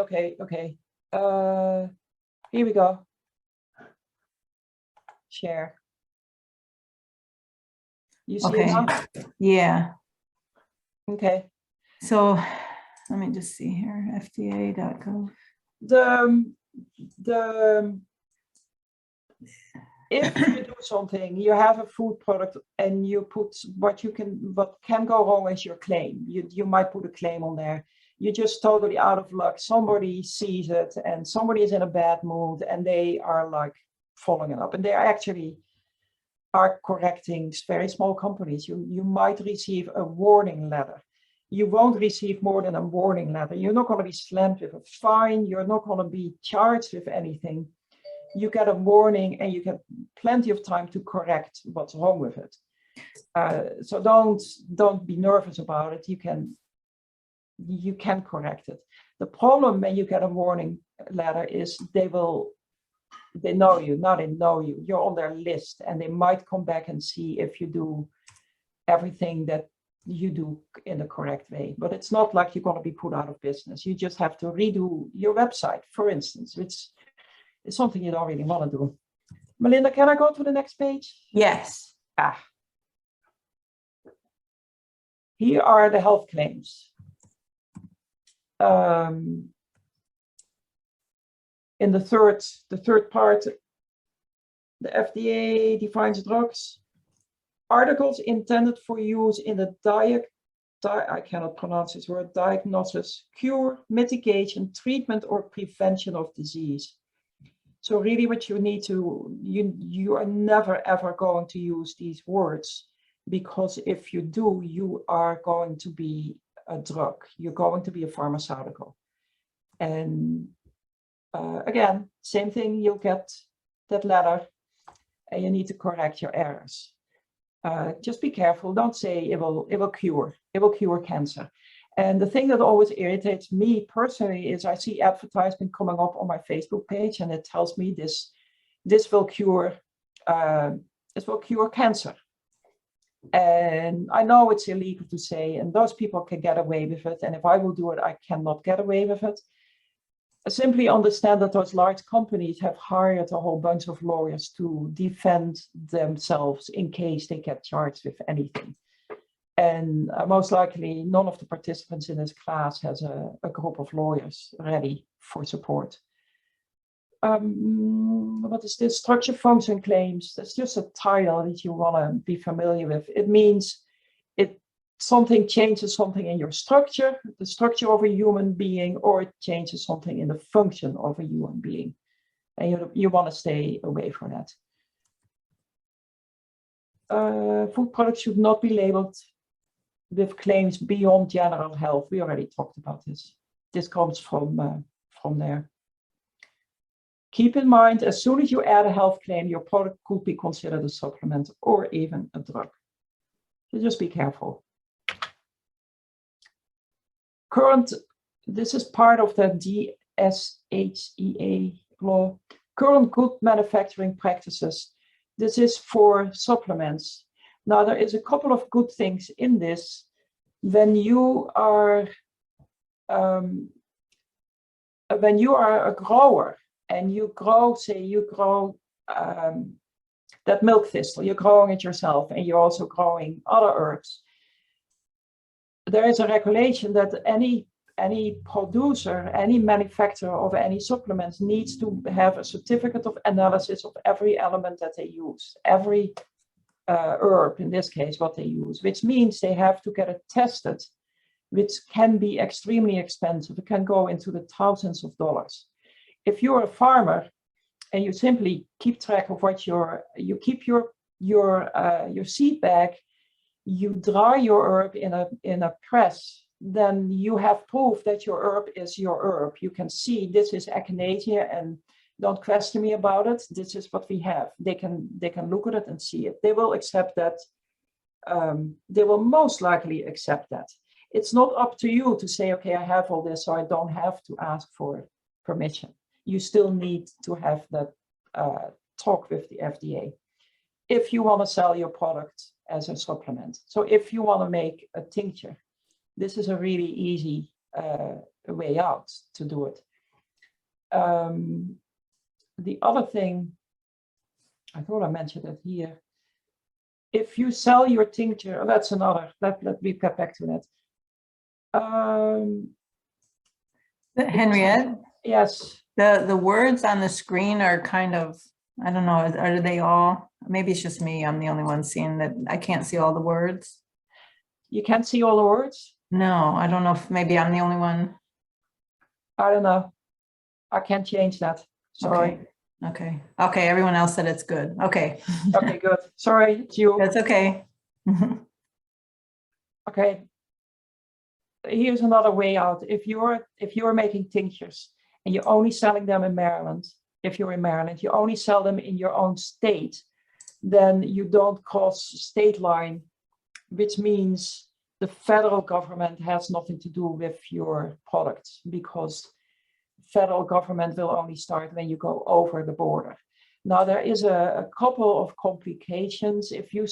[SPEAKER 1] Here we go. share. You see it
[SPEAKER 2] Okay,
[SPEAKER 1] now?
[SPEAKER 2] yeah.
[SPEAKER 1] Okay.
[SPEAKER 2] So let me just see here, FDA.gov.
[SPEAKER 1] The if you do something, you have a food product and you put what can go wrong is your claim. You might put a claim on there. You're just totally out of luck. Somebody sees it and somebody is in a bad mood and they are like following it up, and they actually are correcting very small companies. You might receive a warning letter. You won't receive more than a warning letter. You're not going to be slammed with a fine. You're not going to be charged with anything. You get a warning and you get plenty of time to correct what's wrong with it. So don't be nervous about it. You can correct it. The problem when you get a warning letter is they know you. Now they know you. You're on their list, and they might come back and see if you do everything that you do in the correct way. But it's not like you're going to be put out of business. You just have to redo your website, for instance, which is something you don't really want to do. Melinda, can I go to the next page?
[SPEAKER 2] Yes.
[SPEAKER 1] Here are the health claims. In the third part, the FDA defines drugs. Articles intended for use in the I cannot pronounce this word, diagnosis, cure, mitigation, treatment, or prevention of disease. So really what you need to, you are never ever going to use these words, because if you do, you are going to be a drug. You're going to be a pharmaceutical. And again, same thing, you'll get that letter and you need to correct your errors. Just be careful. Don't say it will cure cancer. And the thing that always irritates me personally is I see advertisement coming up on my Facebook page, and it tells me this will cure cancer. And I know it's illegal to say, and those people can get away with it. And if I will do it, I cannot get away with it. I simply understand that those large companies have hired a whole bunch of lawyers to defend themselves in case they get charged with anything. And most likely, none of the participants in this class has a group of lawyers ready for support. What is this? Structure function claims. That's just a title that you want to be familiar with. It means something changes something in your structure, the structure of a human being, or it changes something in the function of a human being. And you want to stay away from that. Food products should not be labeled with claims beyond general health. We already talked about this. This comes from there. Keep in mind, as soon as you add a health claim, your product could be considered a supplement or even a drug. So just be careful. This is part of the DSHEA law. Current good manufacturing practices. This is for supplements. Now, there is a couple of good things in this. When you are a grower and you grow, that milk thistle, you're growing it yourself, and you're also growing other herbs. There is a regulation that any producer, any manufacturer of any supplements needs to have a certificate of analysis of every element that they use, every herb, in this case, what they use, which means they have to get it tested, which can be extremely expensive. It can go into the thousands of dollars. If you're a farmer and you simply keep track of what you keep your seed bag, you dry your herb in a press, then you have proof that your herb is your herb. You can see this is echinacea, and don't question me about it. This is what we have. They can look at it and see it. They will accept that. They will most likely accept that. It's not up to you to say, okay, I have all this, so I don't have to ask for permission. You still need to have that talk with the FDA if you want to sell your product as a supplement. So if you want to make a tincture, this is a really easy way out to do it. The other thing I thought I mentioned it here. If you sell your tincture, that's another, let me get back to that.
[SPEAKER 2] Henriette,
[SPEAKER 1] Yes,
[SPEAKER 2] the words on the screen are kind of, I don't know, are they all, maybe it's just me, I'm the only one seeing that, I can't see all the words.
[SPEAKER 1] you can't see all the words.
[SPEAKER 2] No, I don't know if maybe I'm the only one.
[SPEAKER 1] I don't know. I can't change that. Sorry.
[SPEAKER 2] Okay. Okay. Everyone else said it's good. Okay.
[SPEAKER 1] Okay, good. Sorry, it's you.
[SPEAKER 2] That's okay.
[SPEAKER 1] Okay. Here's another way out. If you're making tinctures and you're only selling them in Maryland, if you're in Maryland, you only sell them in your own state, then you don't cross state line, which means the federal government has nothing to do with your products, because federal government will only start when you go over the border. Now, there is a couple of complications. If you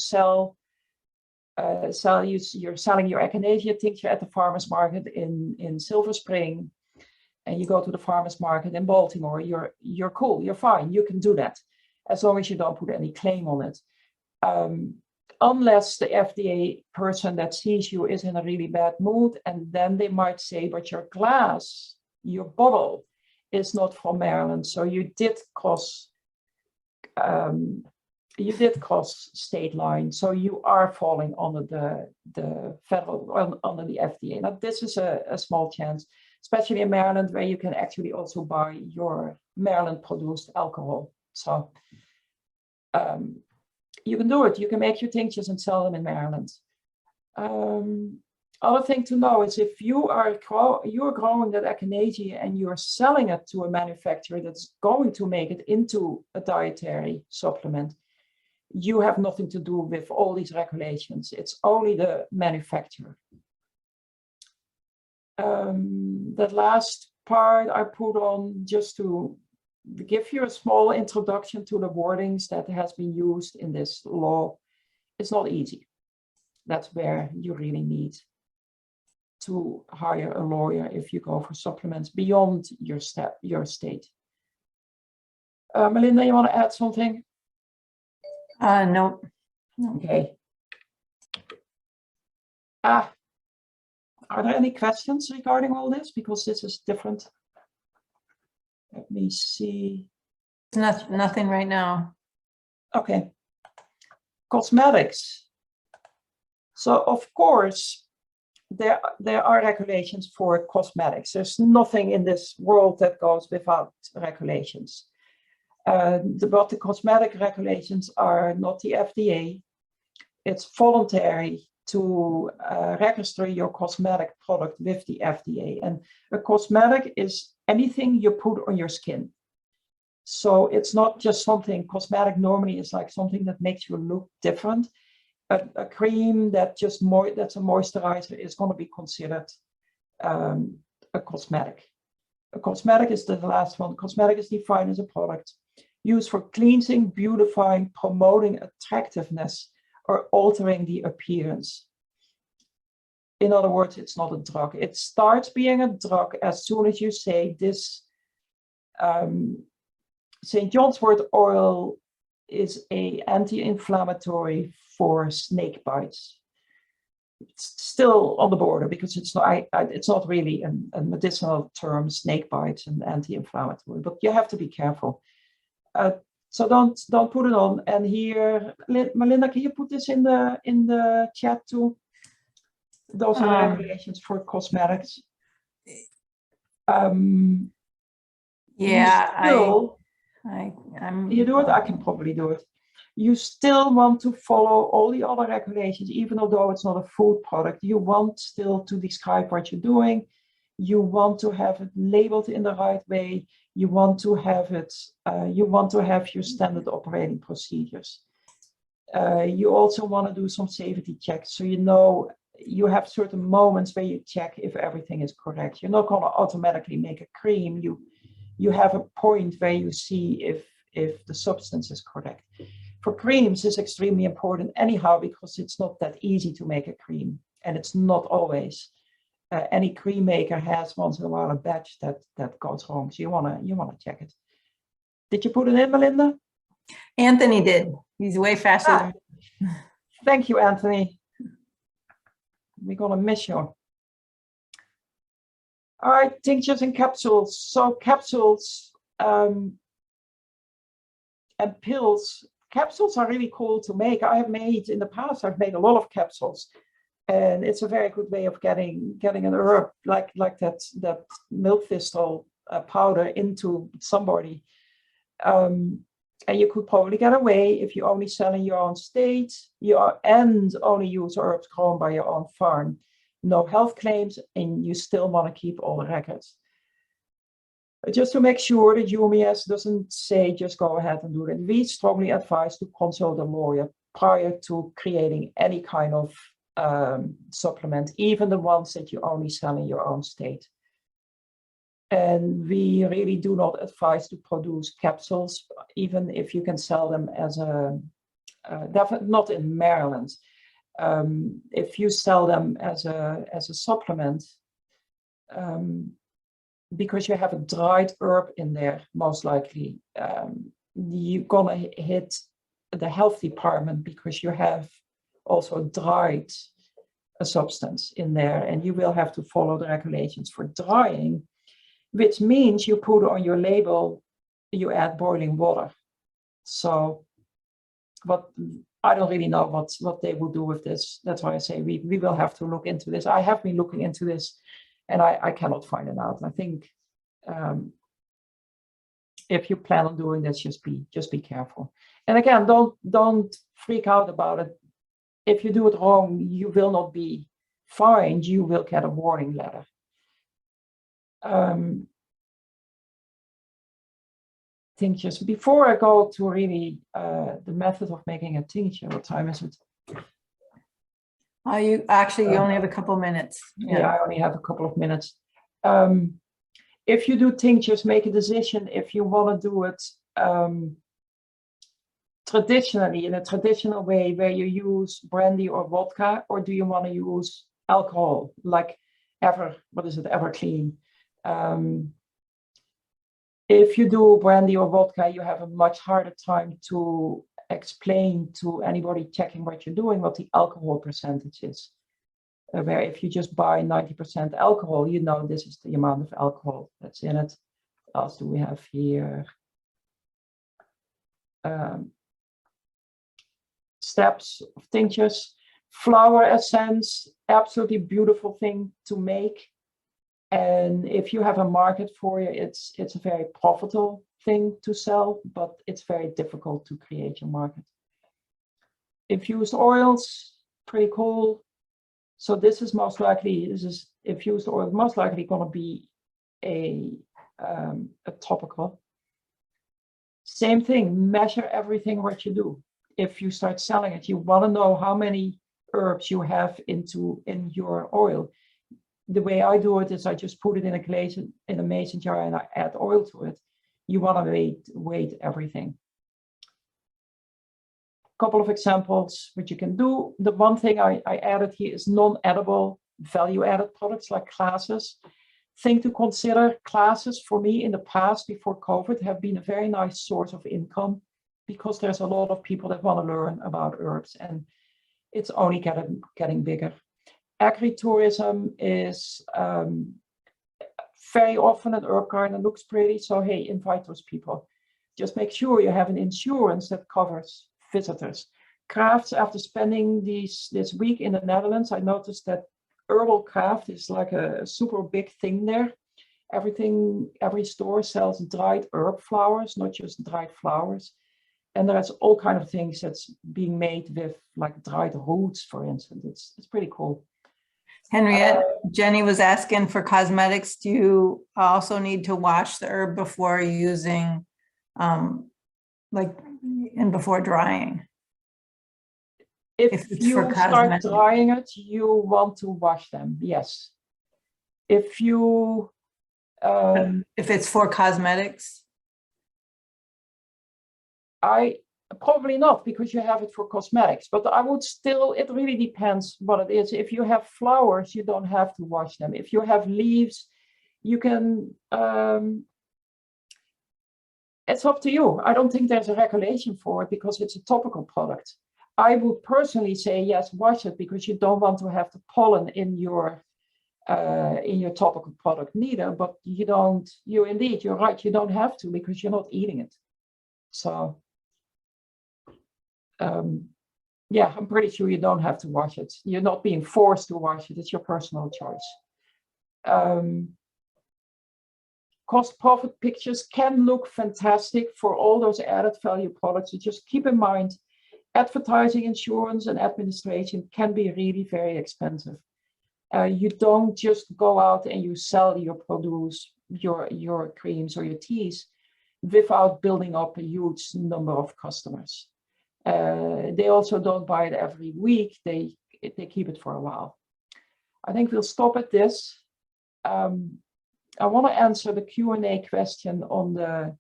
[SPEAKER 1] you're selling your echinacea tincture at the farmer's market in Silver Spring, and you go to the farmer's market in Baltimore, you're cool, you're fine, you can do that, as long as you don't put any claim on it. Unless the FDA person that sees you is in a really bad mood, and then they might say, but your glass, your bottle is not from Maryland, so you did cross state line, so you are falling under the federal, under the FDA. Now, this is a small chance, especially in Maryland, where you can actually also buy your Maryland produced alcohol. So you can do it. You can make your tinctures and sell them in Maryland. Other thing to know is, if you're growing that echinacea and you're selling it to a manufacturer that's going to make it into a dietary supplement, you have nothing to do with all these regulations. It's only the manufacturer. That last part I put on just to give you a small introduction to the wordings that has been used in this law. It's not easy. That's where you really need to hire a lawyer if you go for supplements beyond your state. Melinda, you want to add something?
[SPEAKER 2] No.
[SPEAKER 1] Okay. Are there any questions regarding all this? Because this is different. Let me see.
[SPEAKER 2] Nothing right now.
[SPEAKER 1] Okay. Cosmetics. So of course, there are regulations for cosmetics. There's nothing in this world that goes without regulations. But the cosmetic regulations are not the FDA. It's voluntary to register your cosmetic product with the FDA. And a cosmetic is anything you put on your skin. So it's not just something, cosmetic normally is like something that makes you look different. A cream that's a moisturizer is going to be considered a cosmetic. A cosmetic is the last one. Cosmetic is defined as a product used for cleansing, beautifying, promoting attractiveness, or altering the appearance. In other words, it's not a drug. It starts being a drug as soon as you say this. St. John's wort oil is an anti-inflammatory for snake bites. It's still on the border because it's not really a medicinal term, snake bites and anti-inflammatory, but you have to be careful. So don't put it on. And here, Melinda, can you put this in the chat too? Those are regulations for cosmetics. You do it? I can probably do it. You still want to follow all the other regulations, even though it's not a food product. You want still to describe what you're doing. You want to have it labeled in the right way. You want to have it. You want to have your standard operating procedures. You also want to do some safety checks, so you know you have certain moments where you check if everything is correct. You're not going to automatically make a cream. You have a point where you see if the substance is correct. For creams, it's extremely important anyhow, because it's not that easy to make a cream, and it's not always. Any cream maker has once in a while a batch that goes wrong, so you wanna check it. Did you put it in, Melinda?
[SPEAKER 2] Anthony did. He's way faster than me.
[SPEAKER 1] Thank you, Anthony. We're gonna miss you. All right, tinctures and capsules. So capsules and pills. Capsules are really cool to make. I have made in the past. I've made a lot of capsules, and it's a very good way of getting an herb like that milk thistle powder into somebody. And you could probably get away if you only sell in your own state, and only use herbs grown by your own farm. No health claims, and you still want to keep all the records. Just to make sure that UMES doesn't say just go ahead and do it. We strongly advise to consult a lawyer prior to creating any kind of supplement, even the ones that you only sell in your own state. And we really do not advise to produce capsules, even if you can sell them as definitely not in Maryland. If you sell them as a supplement, because you have a dried herb in there, most likely, you're gonna hit the health department because you have also dried a substance in there, and you will have to follow the regulations for drying, which means you put on your label, you add boiling water. So, but I don't really know what they will do with this. That's why I say we will have to look into this. I have been looking into this, and I cannot find it out. I think if you plan on doing this, just be careful. And again, don't freak out about it. If you do it wrong, you will not be fined. You will get a warning letter. Tinctures. Before I go to really the method of making a tincture, what time is it?
[SPEAKER 2] You only have a couple minutes.
[SPEAKER 1] Yeah, I only have a couple of minutes. If you do tinctures, make a decision if you want to do it traditionally, in a traditional way, where you use brandy or vodka, or do you want to use alcohol, like Everclean? If you do brandy or vodka, you have a much harder time to explain to anybody checking what you're doing what the alcohol percentage is. Where if you just buy 90% alcohol, you know this is the amount of alcohol that's in it. What else do we have here? Steps of tinctures. Flower essence, absolutely beautiful thing to make. And if you have a market for it, it's a very profitable thing to sell, but it's very difficult to create your market. Infused oils, pretty cool. So this is infused oil, most likely going to be a topical. Same thing, measure everything what you do. If you start selling it, you want to know how many herbs you have in your oil. The way I do it is I just put it in a mason jar and I add oil to it. You want to weight everything. Couple of examples what you can do. The one thing I added here is non-edible value-added products like classes. Thing to consider, classes for me in the past before COVID have been a very nice source of income because there's a lot of people that want to learn about herbs, and it's only getting bigger. Agritourism is very often an herb garden looks pretty, so hey, invite those people. Just make sure you have an insurance that covers visitors. Crafts, after spending this week in the Netherlands, I noticed that herbal craft is like a super big thing there. Every store sells dried herb flowers, not just dried flowers. And there's all kinds of things that's being made with like dried roots, for instance. It's pretty cool.
[SPEAKER 2] Henriette, Jenny was asking for cosmetics. Do you also need to wash the herb before using, before drying?
[SPEAKER 1] If you start drying it, you want to wash them, yes. If
[SPEAKER 2] it's for cosmetics?
[SPEAKER 1] Probably not, because you have it for cosmetics, but I would still, it really depends what it is. If you have flowers, you don't have to wash them. If you have leaves, you can, It's up to you. I don't think there's a regulation for it because it's a topical product. I would personally say, yes, wash it because you don't want to have the pollen in your topical product neither, but you're right, you don't have to because you're not eating it. So, yeah, I'm pretty sure you don't have to wash it. You're not being forced to wash it. It's your personal choice. Cost profit pictures can look fantastic for all those added value products. So just keep in mind, advertising, insurance, and administration can be really very expensive. You don't just go out and you sell your produce, your creams or your teas without building up a huge number of customers. They also don't buy it every week. They keep it for a while. I think we'll stop at this. I want to answer the Q&A question on the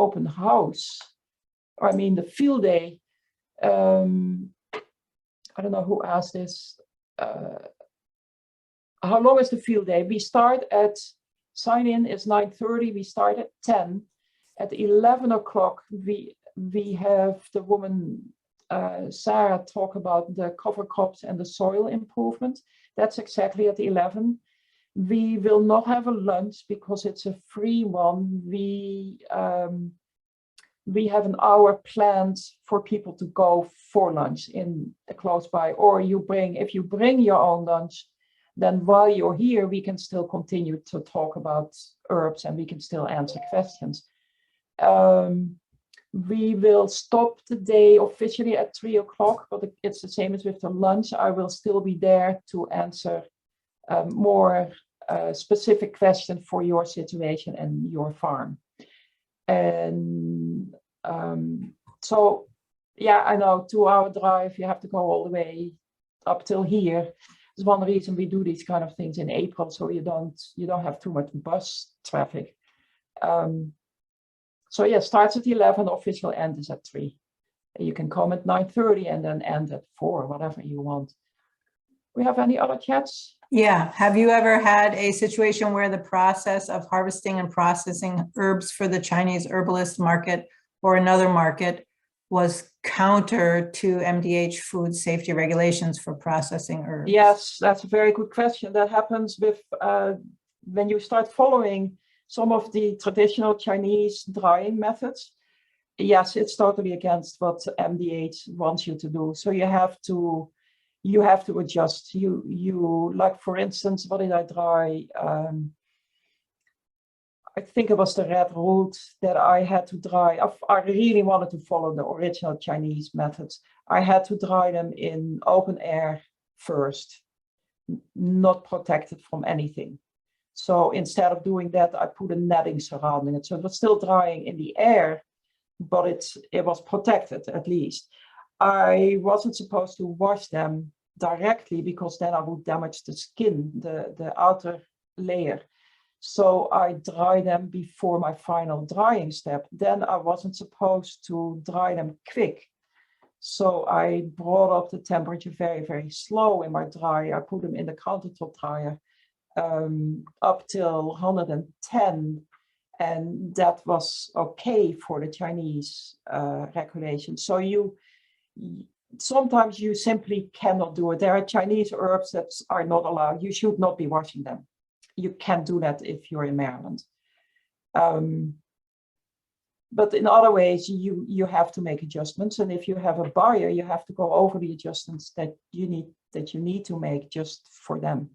[SPEAKER 1] open house, or I mean the field day. I don't know who asked this. How long is the field day? We start at, sign in is 9:30. We start at 10. At 11 o'clock, we have the woman, Sarah, talk about the cover crops and the soil improvement. That's exactly at 11. We will not have a lunch because it's a free one. We have an hour planned for people to go for lunch in close by, or if you bring your own lunch, then while you're here, we can still continue to talk about herbs and we can still answer questions. We will stop the day officially at 3 o'clock, but it's the same as with the lunch. I will still be there to answer more specific questions for your situation and your farm. And so, yeah, I know 2-hour drive, you have to go all the way up till here. It's one reason we do these kind of things in April, so you don't have too much bus traffic. So yeah, starts at 11, official end is at 3. You can come at 9:30 and then end at 4, whatever you want. We have any other chats?
[SPEAKER 2] Yeah. Have you ever had a situation where the process of harvesting and processing herbs for the Chinese herbalist market or another market was counter to MDH food safety regulations for processing herbs?
[SPEAKER 1] Yes, that's a very good question. That happens with when you start following some of the traditional Chinese drying methods. Yes, it's totally against what MDH wants you to do. So you have to adjust. You like, for instance, what did I dry? I think it was the red root that I had to dry. I really wanted to follow the original Chinese methods. I had to dry them in open air first, not protected from anything. So instead of doing that, I put a netting surrounding it. So it was still drying in the air, but it was protected at least. I wasn't supposed to wash them directly because then I would damage the skin, the outer layer. So I dry them before my final drying step. Then I wasn't supposed to dry them quick. So I brought up the temperature very, very slow in my dryer. I put them in the countertop dryer up till 110. And that was okay for the Chinese regulation. So sometimes you simply cannot do it. There are Chinese herbs that are not allowed. You should not be washing them. You can't do that if you're in Maryland. But in other ways, you have to make adjustments. And if you have a buyer, you have to go over the adjustments that you need to make just for them.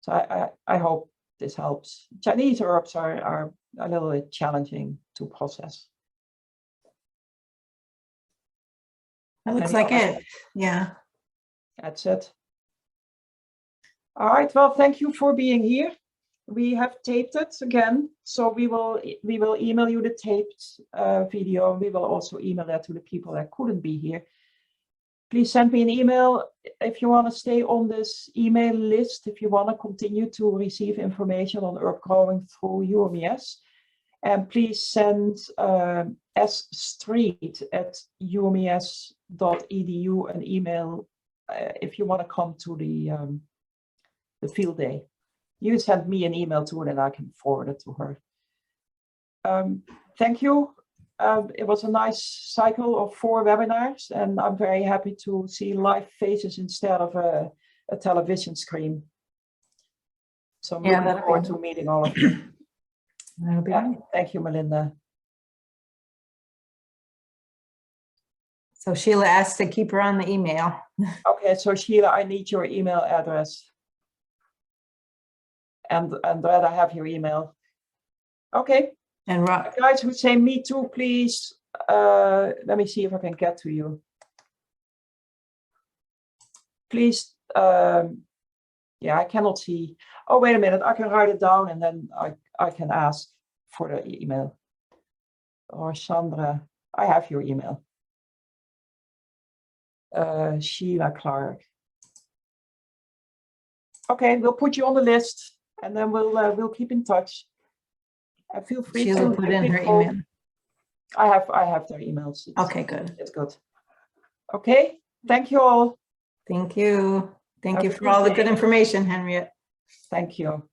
[SPEAKER 1] So I hope this helps. Chinese herbs are a little bit challenging to process.
[SPEAKER 2] That looks like it. Yeah.
[SPEAKER 1] That's it. All right. Well, thank you for being here. We have taped it again, so we will email you the taped video. We will also email that to the people that couldn't be here. Please send me an email if you want to stay on this email list, if you want to continue to receive information on herb growing through UMES. And please send street@umes.edu an email if you want to come to the field day. You send me an email to her and I can forward it to her. thank you. It was a nice cycle of 4 webinars, and I'm very happy to see live faces instead of a television screen. So I'm looking forward to meeting all of you.
[SPEAKER 2] That'll be
[SPEAKER 1] Yeah,
[SPEAKER 2] great.
[SPEAKER 1] thank you, Melinda.
[SPEAKER 2] So Sheila asked to keep her on the email.
[SPEAKER 1] Okay, so Sheila, I need your email address. And that I have your email. Okay.
[SPEAKER 2] And
[SPEAKER 1] Guys who say me too, please. Let me see if I can get to you. Please. Yeah, I cannot see. Oh, wait a minute. I can write it down and then I can ask for the email. Or Sandra, I have your email. Sheila Clark. Okay, we'll put you on the list and then we'll keep in touch. Feel free
[SPEAKER 2] Sheila
[SPEAKER 1] to
[SPEAKER 2] put in her
[SPEAKER 1] call.
[SPEAKER 2] email.
[SPEAKER 1] I have their emails.
[SPEAKER 2] Okay, good.
[SPEAKER 1] It's good. Okay, thank you all.
[SPEAKER 2] Thank you. Thank
[SPEAKER 1] Have
[SPEAKER 2] you
[SPEAKER 1] a
[SPEAKER 2] for
[SPEAKER 1] good
[SPEAKER 2] all the
[SPEAKER 1] day.
[SPEAKER 2] good information, Henriette.
[SPEAKER 1] Thank you.